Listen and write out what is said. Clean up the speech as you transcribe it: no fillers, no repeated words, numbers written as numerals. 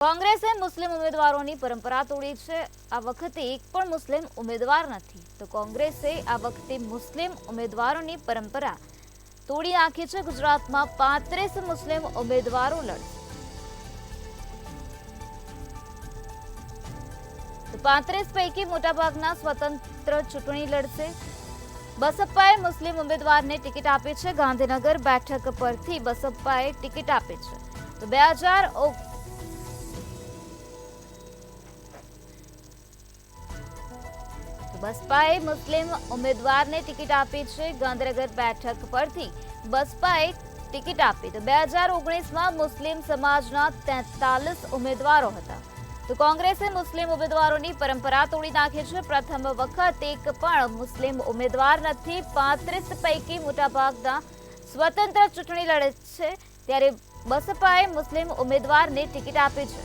કોંગ્રેસે મુસ્લિમ ઉમેદવારોની પરંપરા તોડી છે। આ વખતે એક પણ મુસ્લિમ ઉમેદવાર નથી, તો કોંગ્રેસે આ વખતે મુસ્લિમ ઉમેદવારોની પરંપરા તોડી નાખી છે। ગુજરાતમાં 35 મુસ્લિમ ઉમેદવારો લડશે, તો 35 પૈકી મોટાભાગના સ્વતંત્ર ચૂંટણી લડશે। બસપાએ મુસ્લિમ ઉમેદવારને ટિકિટ આપી છે। ગાંધીનગર બેઠક પરથી બસપાએ ટિકિટ આપી છે, તો બસપાએ મુસ્લિમ ઉમેદવારને ટિકિટ આપી છે। ગાંધીનગર બેઠક પરથી બસપાએ ટિકિટ આપી, તો 2019માં મુસ્લિમ સમાજના 43 ઉમેદવારો હતા, તો કોંગ્રેસે મુસ્લિમ ઉમેદવારોની પરંપરા તોડી નાખી છે। પ્રથમ વખત એક પણ મુસ્લિમ ઉમેદવાર નથી। 35 પૈકી મોટાભાગના સ્વતંત્ર ચૂંટણી લડે છે, ત્યારે બસપાએ મુસ્લિમ ઉમેદવારને ટિકિટ આપી છે।